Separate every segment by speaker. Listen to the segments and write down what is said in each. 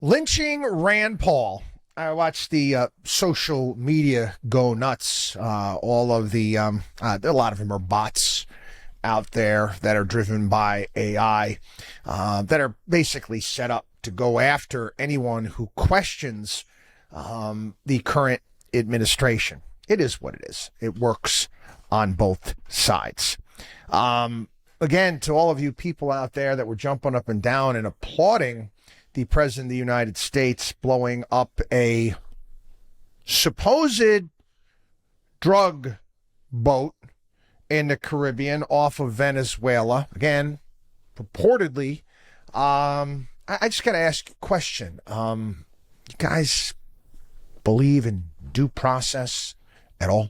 Speaker 1: Lynching Rand Paul. I watched the social media go nuts. All of a lot of them are bots out there that are driven by AI that are basically set up to go after anyone who questions the current administration. It is what it is. It works on both sides. Again, to all of you people out there that were jumping up and down and applauding the President of the United States blowing up a supposed drug boat in the Caribbean off of Venezuela. Again, purportedly, I just got to ask a question. You guys believe in due process at all?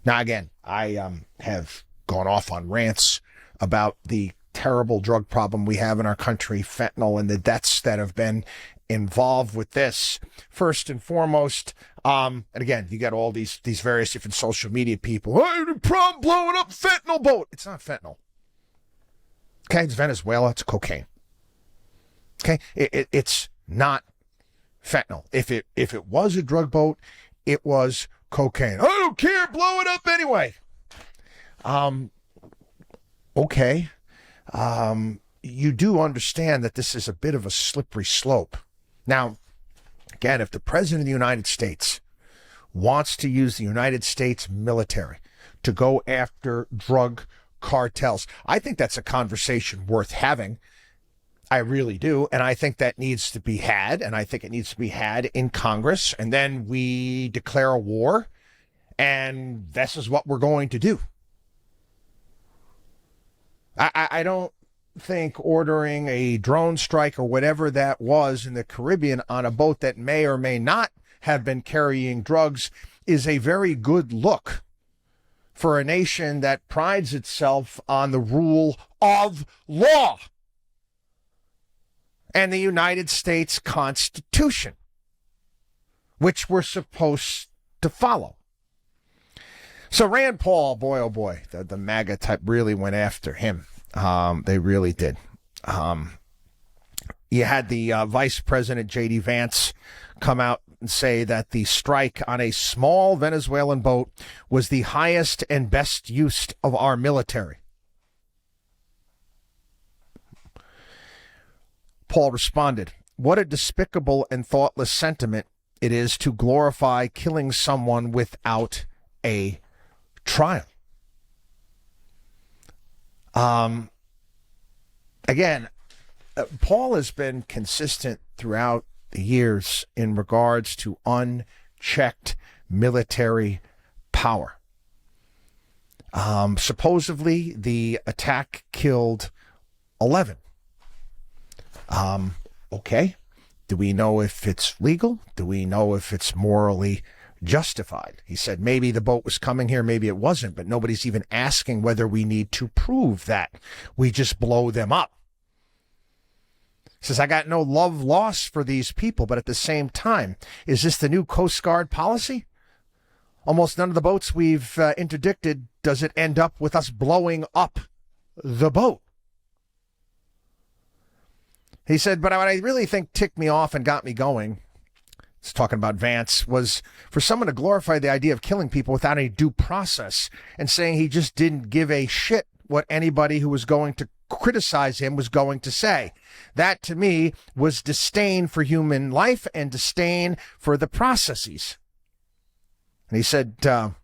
Speaker 1: Now, again, I have gone off on rants about the terrible drug problem we have in our country, fentanyl, and the deaths that have been involved with this. First and foremost, and again, you got all these various different social media people. Hey, the problem blowing up fentanyl boat. It's not fentanyl. Okay, it's Venezuela. It's cocaine. Okay, it's not fentanyl. If it was a drug boat, it was cocaine. I don't care. Blow it up anyway. Okay. You do understand that this is a bit of a slippery slope. Now, again, if the President of the United States wants to use the United States military to go after drug cartels, I think that's a conversation worth having. I really do. And I think that needs to be had. And I think it needs to be had in Congress. And then we declare a war. And this is what we're going to do. I don't think ordering a drone strike or whatever that was in the Caribbean on a boat that may or may not have been carrying drugs is a very good look for a nation that prides itself on the rule of law and the United States Constitution, which we're supposed to follow. So Rand Paul, boy, oh boy, the MAGA type really went after him. They really did. You had the Vice President, J.D. Vance, come out and say that the strike on a small Venezuelan boat was the highest and best use of our military. Paul responded, "What a despicable and thoughtless sentiment it is to glorify killing someone without a trial." Again, Paul has been consistent throughout the years in regards to unchecked military power. Supposedly, the attack killed 11. Okay. Do we know if it's legal? Do we know if it's morally justified? He said maybe the boat was coming here, maybe it wasn't, but nobody's even asking whether we need to prove that. We just blow them up. He says, I got no love lost for these people, but at the same time, is this the new Coast Guard policy? Almost none of the boats we've interdicted does it end up with us blowing up the boat. He said, but what I really think ticked me off and got me going, he's talking about Vance, was for someone to glorify the idea of killing people without any due process and saying he just didn't give a shit what anybody who was going to criticize him was going to say. That, to me, was disdain for human life and disdain for the processes. And he said, no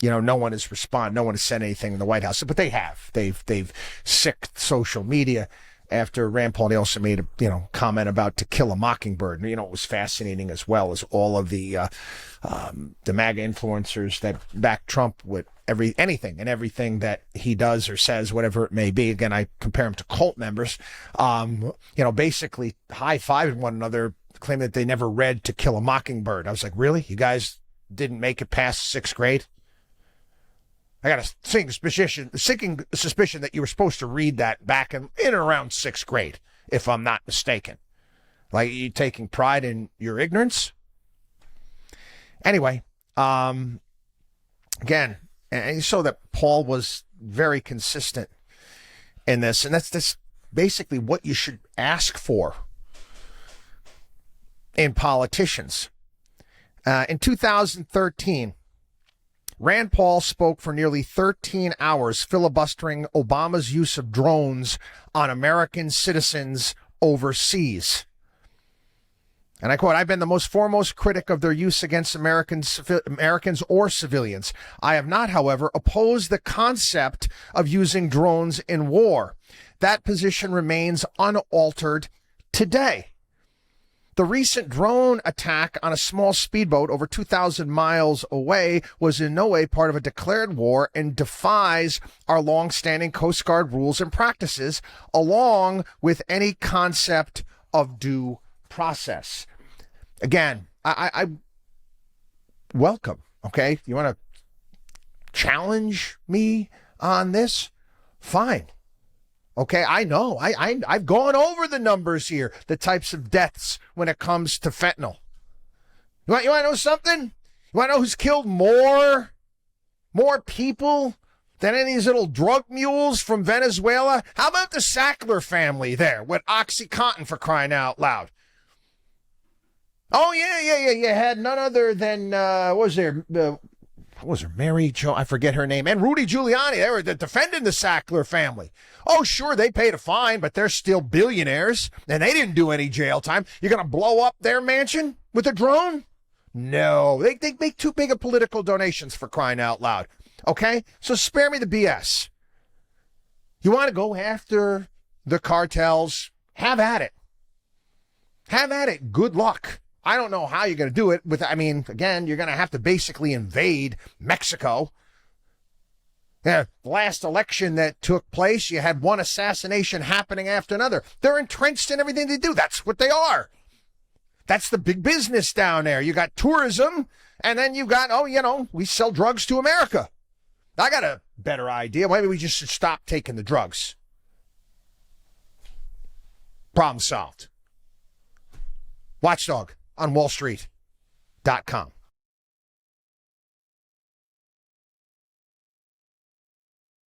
Speaker 1: one has responded. No one has said anything in the White House, but they have. They've sicked social media after Rand Paul. They also made a comment about To Kill a Mockingbird. And, it was fascinating as well as all of the MAGA influencers that back Trump with anything and everything that he does or says, whatever it may be. Again, I compare him to cult members, basically high-fiving one another, claiming that they never read To Kill a Mockingbird. I was like, really? You guys didn't make it past sixth grade? I got a sinking suspicion that you were supposed to read that back in around sixth grade, if I'm not mistaken. Like, you taking pride in your ignorance? Anyway, again, and you saw that Paul was very consistent in this, and that's basically what you should ask for in politicians. In 2013, Rand Paul spoke for nearly 13 hours filibustering Obama's use of drones on American citizens overseas. And I quote, "I've been the most foremost critic of their use against Americans or civilians. I have not, however, opposed the concept of using drones in war. That position remains unaltered today. The recent drone attack on a small speedboat over 2,000 miles away was in no way part of a declared war and defies our long-standing Coast Guard rules and practices, along with any concept of due process." Again, I welcome, okay? You want to challenge me on this? Fine. Okay, I know. I've gone over the numbers here, the types of deaths when it comes to fentanyl. You want to know something? You want to know who's killed more people than any of these little drug mules from Venezuela? How about the Sackler family there with OxyContin, for crying out loud? Oh, yeah. You had none other than, what was her, Mary Jo? I forget her name. And Rudy Giuliani. They were defending the Sackler family. Oh, sure, they paid a fine, but they're still billionaires, and they didn't do any jail time. You're going to blow up their mansion with a drone? No, they make too big of political donations, for crying out loud. Okay? So spare me the BS. You want to go after the cartels? Have at it. Have at it. Good luck. I don't know how you're going to do it. Again, you're going to have to basically invade Mexico. Yeah, last election that took place, you had one assassination happening after another. They're entrenched in everything they do. That's what they are. That's the big business down there. You got tourism, and then you got, we sell drugs to America. I got a better idea. Maybe we just should stop taking the drugs. Problem solved. WatchDog on WallStreet.com.